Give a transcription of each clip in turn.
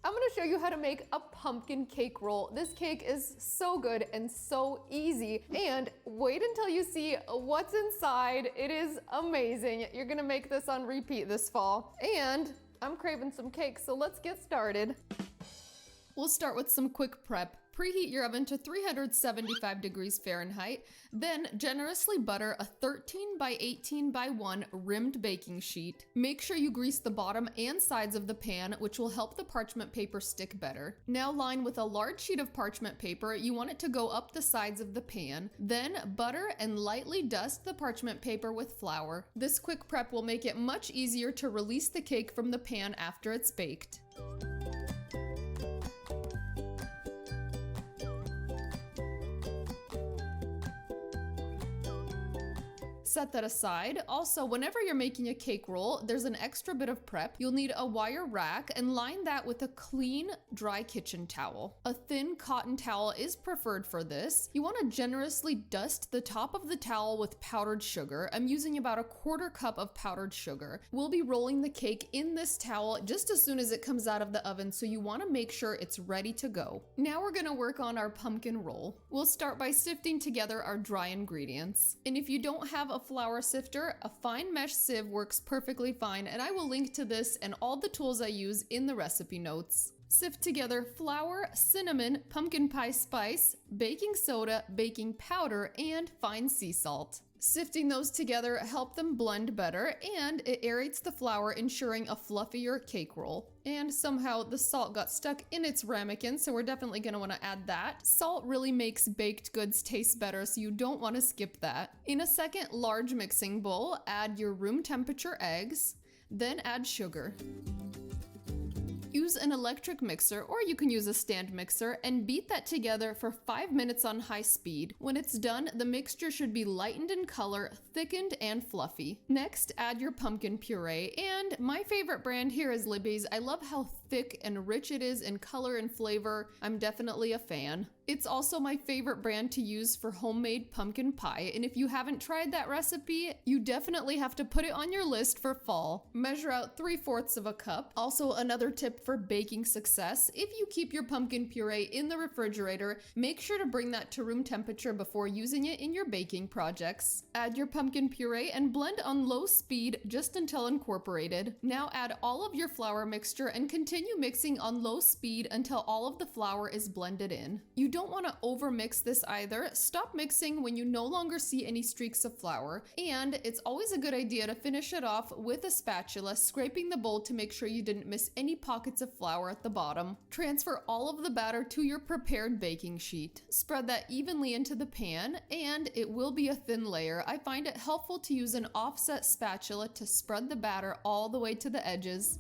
I'm gonna show you how to make a pumpkin cake roll. This cake is so good and so easy, and wait until you see what's inside. It is amazing. You're gonna make this on repeat this fall. And I'm craving some cake, so let's get started. We'll start with some quick prep. Preheat your oven to 375 degrees Fahrenheit, then generously butter a 13 by 18 by 1 rimmed baking sheet. Make sure you grease the bottom and sides of the pan, which will help the parchment paper stick better. Now line with a large sheet of parchment paper. You want it to go up the sides of the pan. Then butter and lightly dust the parchment paper with flour. This quick prep will make it much easier to release the cake from the pan after it's baked. Set that aside. Also, whenever you're making a cake roll, there's an extra bit of prep. You'll need a wire rack and line that with a clean, dry kitchen towel. A thin cotton towel is preferred for this. You want to generously dust the top of the towel with powdered sugar. I'm using about a 1/4 cup of powdered sugar. We'll be rolling the cake in this towel just as soon as it comes out of the oven, so you want to make sure it's ready to go. Now we're going to work on our pumpkin roll. We'll start by sifting together our dry ingredients. And if you don't have a flour sifter, a fine mesh sieve works perfectly fine, and I will link to this and all the tools I use in the recipe notes. Sift together flour, cinnamon, pumpkin pie spice, baking soda, baking powder, and fine sea salt. Sifting those together help them blend better, and it aerates the flour, ensuring a fluffier cake roll. And somehow the salt got stuck in its ramekin, so we're definitely going to want to add that. Salt really makes baked goods taste better, so you don't want to skip that. In a second large mixing bowl, add your room temperature eggs, then add sugar. Use an electric mixer, or you can use a stand mixer, and beat that together for 5 minutes on high speed. When it's done, the mixture should be lightened in color, thickened, and fluffy. Next, add your pumpkin puree, and my favorite brand here is Libby's. I love how thick and rich it is in color and flavor. I'm definitely a fan. It's also my favorite brand to use for homemade pumpkin pie, and if you haven't tried that recipe, you definitely have to put it on your list for fall. Measure out 3/4 of a cup. Also, another tip for baking success: if you keep your pumpkin puree in the refrigerator, make sure to bring that to room temperature before using it in your baking projects. Add your pumpkin puree and blend on low speed just until incorporated. Now add all of your flour mixture and continue mixing on low speed until all of the flour is blended in. You don't want to overmix this either. Stop mixing when you no longer see any streaks of flour, and it's always a good idea to finish it off with a spatula, scraping the bowl to make sure you didn't miss any pockets of flour at the bottom. Transfer all of the batter to your prepared baking sheet. Spread that evenly into the pan, and it will be a thin layer. I find it helpful to use an offset spatula to spread the batter all the way to the edges.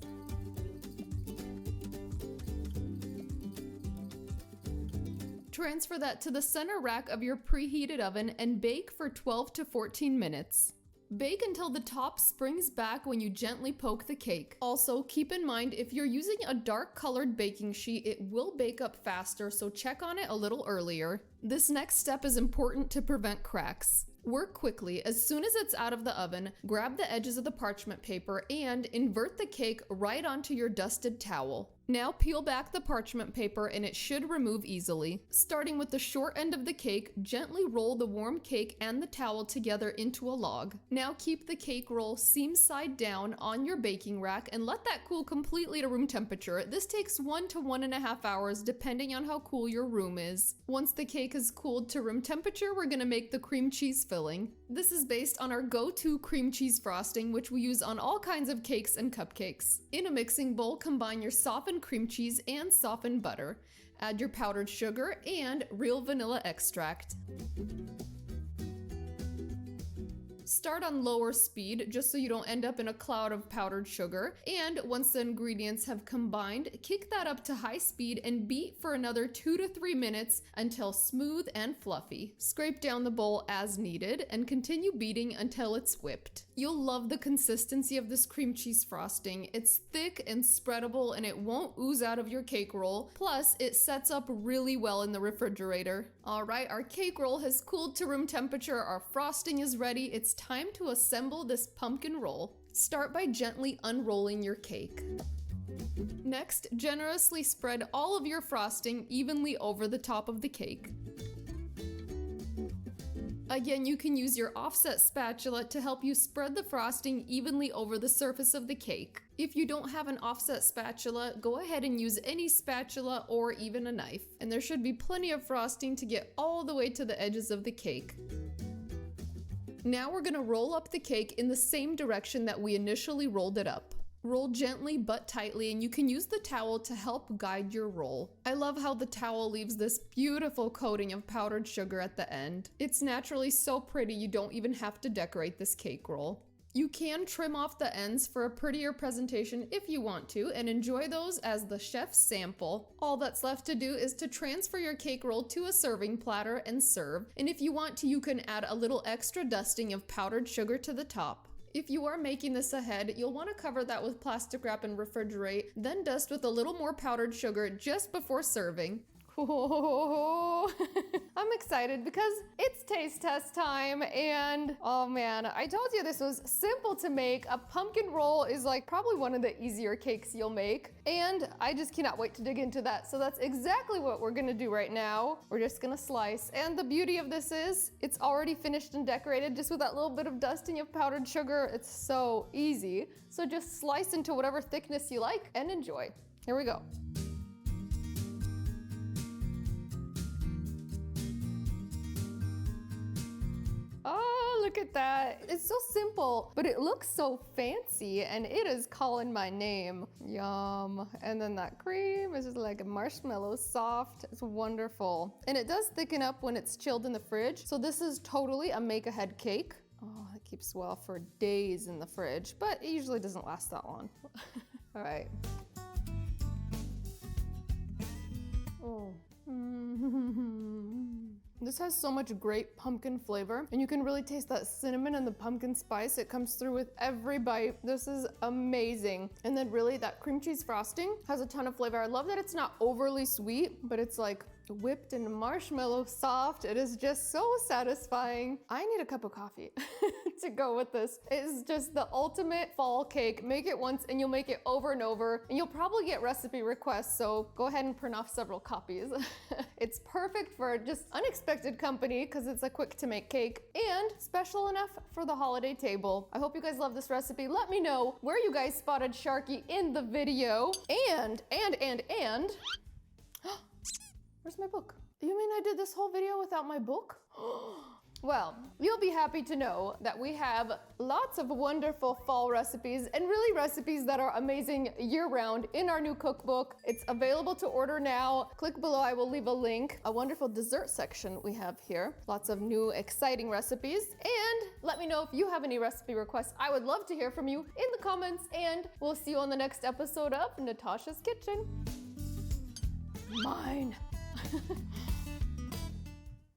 Transfer that to the center rack of your preheated oven and bake for 12 to 14 minutes. Bake until the top springs back when you gently poke the cake. Also, keep in mind, if you're using a dark colored baking sheet, it will bake up faster, so check on it a little earlier. This next step is important to prevent cracks. Work quickly. As soon as it's out of the oven, grab the edges of the parchment paper and invert the cake right onto your dusted towel. Now peel back the parchment paper and it should remove easily. Starting with the short end of the cake, gently roll the warm cake and the towel together into a log. Now keep the cake roll seam side down on your baking rack and let that cool completely to room temperature. This takes 1 to 1.5 hours depending on how cool your room is. Once the cake is cooled to room temperature, we're gonna make the cream cheese filling. This is based on our go-to cream cheese frosting, which we use on all kinds of cakes and cupcakes. In a mixing bowl, combine your softened cream cheese and softened butter. Add your powdered sugar and real vanilla extract. Start on lower speed just so you don't end up in a cloud of powdered sugar. And once the ingredients have combined, kick that up to high speed and beat for another 2 to 3 minutes until smooth and fluffy. Scrape down the bowl as needed and continue beating until it's whipped. You'll love the consistency of this cream cheese frosting. It's thick and spreadable and it won't ooze out of your cake roll. Plus, it sets up really well in the refrigerator. All right, our cake roll has cooled to room temperature. Our frosting is ready. It's time to assemble this pumpkin roll. Start by gently unrolling your cake. Next, generously spread all of your frosting evenly over the top of the cake. Again, you can use your offset spatula to help you spread the frosting evenly over the surface of the cake. If you don't have an offset spatula, go ahead and use any spatula or even a knife. And there should be plenty of frosting to get all the way to the edges of the cake. Now we're gonna roll up the cake in the same direction that we initially rolled it up. Roll gently but tightly, and you can use the towel to help guide your roll. I love how the towel leaves this beautiful coating of powdered sugar at the end. It's naturally so pretty you don't even have to decorate this cake roll. You can trim off the ends for a prettier presentation if you want to, and enjoy those as the chef's sample. All that's left to do is to transfer your cake roll to a serving platter and serve, and if you want to, you can add a little extra dusting of powdered sugar to the top. If you are making this ahead, you'll want to cover that with plastic wrap and refrigerate, then dust with a little more powdered sugar just before serving. I'm excited because it's taste test time, and oh man, I told you this was simple to make. A pumpkin roll is like probably one of the easier cakes you'll make, and I just cannot wait to dig into that. So that's exactly what we're gonna do right now. We're just gonna slice, and the beauty of this is it's already finished and decorated just with that little bit of dusting of powdered sugar. It's so easy. So just slice into whatever thickness you like and enjoy. Here we go. Oh, look at that. It's so simple, but it looks so fancy, and it is calling my name. Yum. And then that cream is just like a marshmallow soft. It's wonderful. And it does thicken up when it's chilled in the fridge. So this is totally a make ahead cake. Oh, it keeps well for days in the fridge, but it usually doesn't last that long. All right. Oh. This has so much great pumpkin flavor, and you can really taste that cinnamon and the pumpkin spice. It comes through with every bite. This is amazing. And then really that cream cheese frosting has a ton of flavor. I love that it's not overly sweet, but it's like whipped and marshmallow soft. It is just so satisfying. I need a cup of coffee to go with this. It is just the ultimate fall cake. Make it once and you'll make it over and over, and you'll probably get recipe requests, so go ahead and print off several copies. It's perfect for just unexpected company because it's a quick to make cake, and special enough for the holiday table. I hope you guys love this recipe. Let me know where you guys spotted Sharky in the video, and where's my book? You mean I did this whole video without my book? Well, you'll be happy to know that we have lots of wonderful fall recipes, and really recipes that are amazing year-round in our new cookbook. It's available to order now. Click below, I will leave a link. A wonderful dessert section we have here. Lots of new exciting recipes. And let me know if you have any recipe requests. I would love to hear from you in the comments, and we'll see you on the next episode of Natasha's Kitchen. Mine.